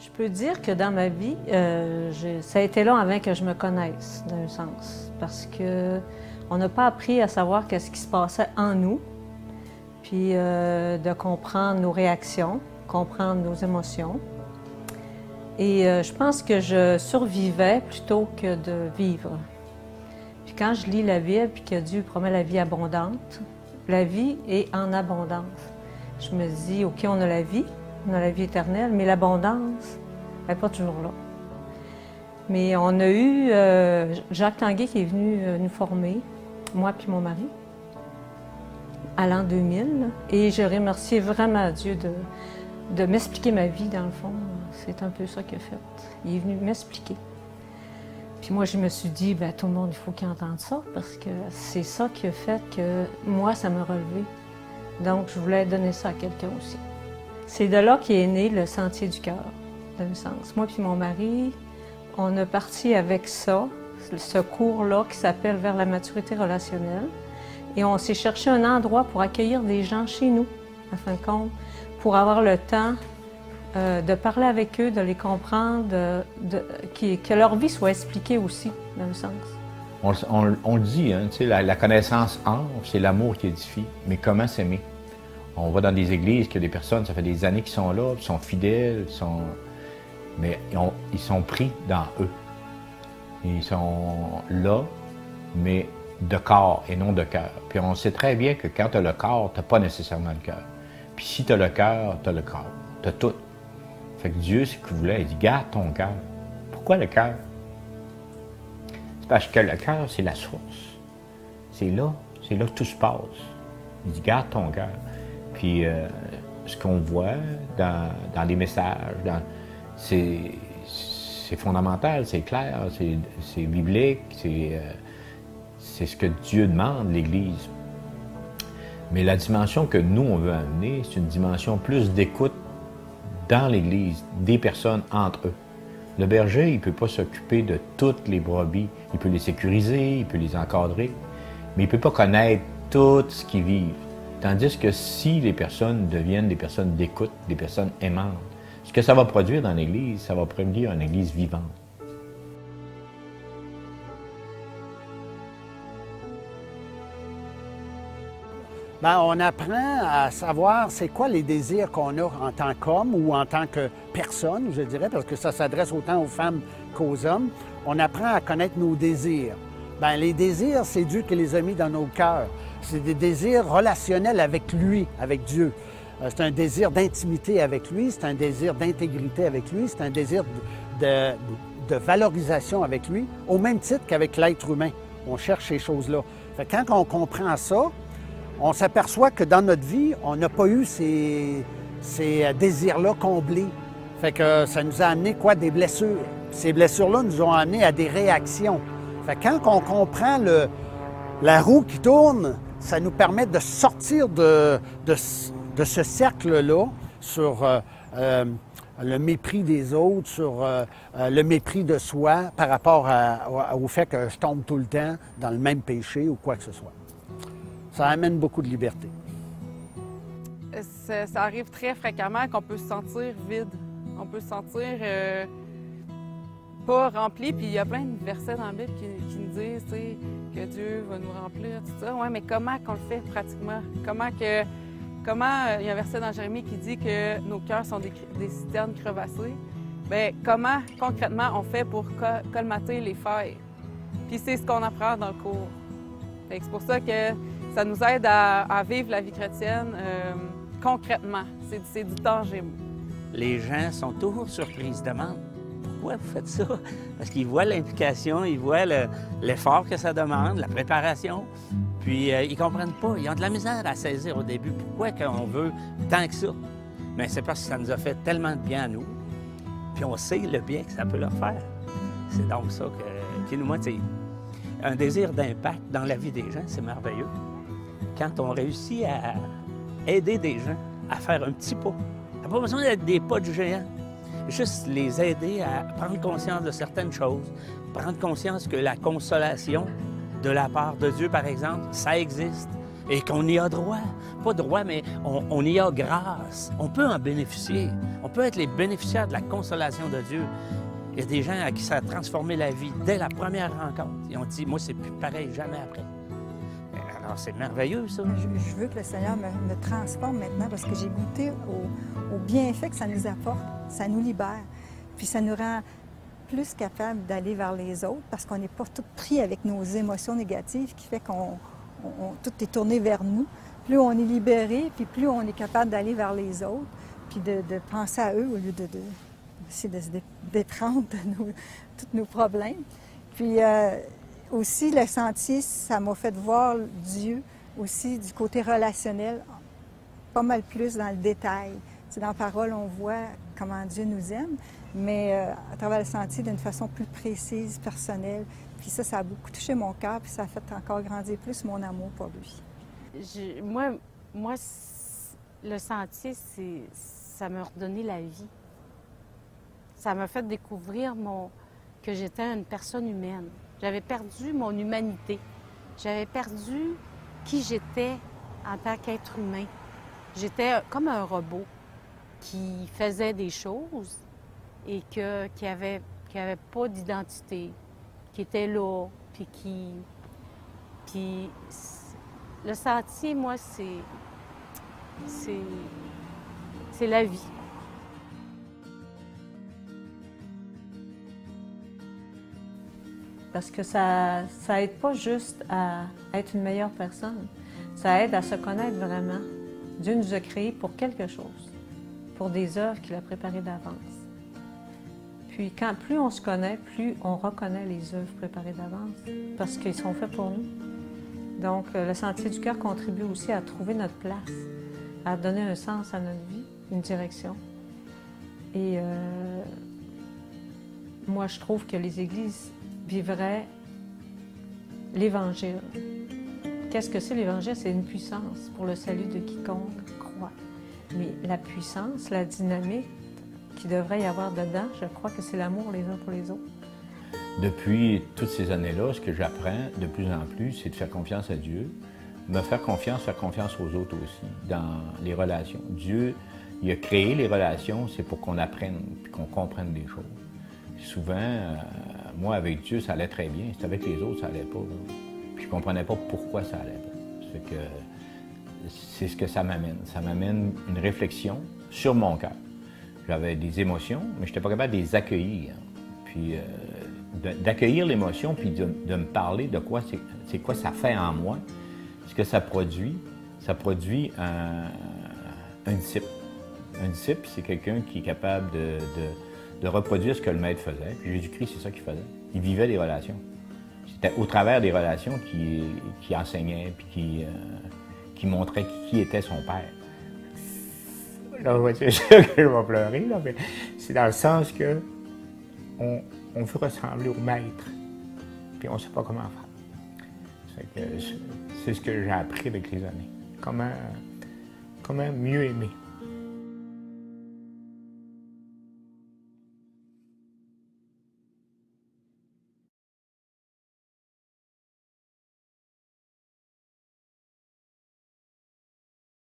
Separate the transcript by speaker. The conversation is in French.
Speaker 1: Je peux dire que dans ma vie, ça a été long avant que je me connaisse, d'un sens, parce que on n'a pas appris à savoir qu'est-ce qui se passait en nous, puis de comprendre nos réactions, comprendre nos émotions. Et je pense que je survivais plutôt que de vivre. Puis quand je lis la Bible, puis que Dieu promet la vie abondante, la vie est en abondance. Je me dis, OK, on a la vie éternelle, mais l'abondance, elle n'est pas toujours là. Mais on a eu Jacques Tanguay qui est venu nous former, moi puis mon mari, à l'an 2000. Et je remercie vraiment Dieu de m'expliquer ma vie, dans le fond. C'est un peu ça qu'il a fait. Il est venu m'expliquer. Puis moi, je me suis dit, bien, tout le monde, il faut qu'il entende ça, parce que c'est ça qui a fait que moi, ça m'a relevé. Donc, je voulais donner ça à quelqu'un aussi. C'est de là qu'est né le Sentier du cœur, d'un sens. Moi puis mon mari, on a parti avec ça, ce cours-là qui s'appelle « Vers la maturité relationnelle ». Et on s'est cherché un endroit pour accueillir des gens chez nous, en fin de compte, pour avoir le temps de parler avec eux, de les comprendre, que leur vie soit expliquée aussi, dans le sens.
Speaker 2: On le dit, hein, tu sais, la connaissance entre, c'est l'amour qui édifie, mais comment s'aimer? On va dans des églises qu'il y a des personnes, ça fait des années qu'ils sont là, ils sont fidèles, mais ils sont pris dans eux. Ils sont là, mais de corps et non de cœur. Puis on sait très bien que quand tu as le corps, tu n'as pas nécessairement le cœur. Puis si tu as le cœur, tu as le corps. Tu as tout. Fait que Dieu, ce qu'il voulait, il dit, garde ton cœur. Pourquoi le cœur? C'est parce que le cœur, c'est la source. C'est là que tout se passe. Il dit, garde ton cœur. Puis ce qu'on voit dans les messages, c'est fondamental, c'est clair, c'est biblique, c'est ce que Dieu demande, l'Église. Mais la dimension que nous, on veut amener, c'est une dimension plus d'écoute dans l'Église, des personnes entre eux. Le berger, il ne peut pas s'occuper de toutes les brebis. Il peut les sécuriser, il peut les encadrer, mais il ne peut pas connaître tout ce qu'ils vivent. Tandis que si les personnes deviennent des personnes d'écoute, des personnes aimantes, ce que ça va produire dans l'Église, ça va produire une Église vivante.
Speaker 3: Bien, on apprend à savoir c'est quoi les désirs qu'on a en tant qu'homme ou en tant que personne, je dirais, parce que ça s'adresse autant aux femmes qu'aux hommes. On apprend à connaître nos désirs. Bien, les désirs, c'est Dieu qui les a mis dans nos cœurs. C'est des désirs relationnels avec lui, avec Dieu. C'est un désir d'intimité avec lui, c'est un désir d'intégrité avec lui, c'est un désir de valorisation avec lui, au même titre qu'avec l'être humain. On cherche ces choses-là. Fait que quand on comprend ça, on s'aperçoit que dans notre vie, on n'a pas eu ces désirs-là comblés. Fait que ça nous a amené quoi? Des blessures. Ces blessures-là nous ont amené à des réactions. Fait que quand on comprend la roue qui tourne, ça nous permet de sortir de ce cercle-là sur le mépris des autres, sur le mépris de soi par rapport au fait que je tombe tout le temps dans le même péché ou quoi que ce soit. Ça amène beaucoup de liberté.
Speaker 4: Ça arrive très fréquemment qu'on peut se sentir vide. On peut se sentir pas rempli. Puis il y a plein de versets dans la Bible qui nous disent que Dieu va nous remplir, tout ça. Oui, mais comment qu'on le fait pratiquement? Comment il y a un verset dans Jérémie qui dit que nos cœurs sont des citernes crevassées. Bien, comment concrètement on fait pour colmater les failles? Puis c'est ce qu'on apprend dans le cours. C'est pour ça que ça nous aide à vivre la vie chrétienne concrètement. C'est du tangible.
Speaker 5: Les gens sont toujours surpris, ils se demandent pourquoi vous faites ça? Parce qu'ils voient l'implication, ils voient l'effort que ça demande, la préparation. Puis ils ne comprennent pas, ils ont de la misère à saisir au début pourquoi on veut tant que ça. Mais c'est parce que ça nous a fait tellement de bien à nous, puis on sait le bien que ça peut leur faire. C'est donc ça qui nous motive. Un désir d'impact dans la vie des gens, c'est merveilleux. Quand on réussit à aider des gens à faire un petit pas, ça n'a pas besoin d'être des pas de géant. Juste les aider à prendre conscience de certaines choses, prendre conscience que la consolation de la part de Dieu, par exemple, ça existe. et qu'on y a droit. Pas droit, mais on y a grâce. On peut en bénéficier. On peut être les bénéficiaires de la consolation de Dieu. Il y a des gens à qui ça a transformé la vie dès la première rencontre. Ils ont dit, moi, c'est plus pareil, jamais après. Alors, c'est merveilleux, ça.
Speaker 6: Je veux que le Seigneur me transforme maintenant parce que j'ai goûté au bienfait que ça nous apporte. Ça nous libère. Puis ça nous rend plus capables d'aller vers les autres parce qu'on n'est pas tout pris avec nos émotions négatives qui fait qu'on tout est tourné vers nous. Plus on est libéré, puis plus on est capable d'aller vers les autres, puis de penser à eux au lieu essayer de se déprendre de tous nos problèmes. Puis aussi, le sentier, ça m'a fait voir Dieu aussi du côté relationnel, pas mal plus dans le détail. C'est dans la parole, on voit comment Dieu nous aime, mais à travers le sentier, d'une façon plus précise, personnelle. Puis ça a beaucoup touché mon cœur, puis ça a fait encore grandir plus mon amour pour lui.
Speaker 7: Moi, le sentier, ça m'a redonné la vie. Ça m'a fait découvrir que j'étais une personne humaine. J'avais perdu mon humanité. J'avais perdu qui j'étais en tant qu'être humain. J'étais comme un robot qui faisait des choses et qui avait pas d'identité, qui était là, puis le sentier, moi, c'est la vie.
Speaker 1: Parce que ça aide pas juste à être une meilleure personne, ça aide à se connaître vraiment. Dieu nous a créés pour quelque chose, pour des œuvres qu'il a préparées d'avance. Puis plus on se connaît, plus on reconnaît les œuvres préparées d'avance, parce qu'ils sont faits pour nous. Donc, le Sentier du cœur contribue aussi à trouver notre place, à donner un sens à notre vie, une direction. Et moi, je trouve que les églises vivraient l'Évangile. Qu'est-ce que c'est l'Évangile? C'est une puissance pour le salut de quiconque croit. Mais la puissance, la dynamique qu'il devrait y avoir dedans, je crois que c'est l'amour les uns pour les autres.
Speaker 2: Depuis toutes ces années-là, ce que j'apprends de plus en plus, c'est de faire confiance à Dieu, me faire confiance aux autres aussi, dans les relations. Dieu, il a créé les relations, c'est pour qu'on apprenne, puis qu'on comprenne des choses. Souvent, moi, avec Dieu, ça allait très bien. C'était avec les autres, ça allait pas. Là. Puis je comprenais pas pourquoi ça allait pas. C'est ce que ça m'amène. Ça m'amène une réflexion sur mon cœur. J'avais des émotions, mais je n'étais pas capable de les accueillir. Puis d'accueillir l'émotion, puis de me parler de quoi c'est quoi ça fait en moi, ce que ça produit. Ça produit un disciple. Un disciple, c'est quelqu'un qui est capable de reproduire ce que le maître faisait. Puis Jésus-Christ, c'est ça qu'il faisait. Il vivait des relations. C'était au travers des relations qu'il enseignait, puis qui montrait qui était son père. Là, c'est sûr que je vais pleurer, là, mais c'est dans le sens que on veut ressembler au maître, puis on ne sait pas comment faire. C'est ce que j'ai appris avec les années. Comment mieux aimer.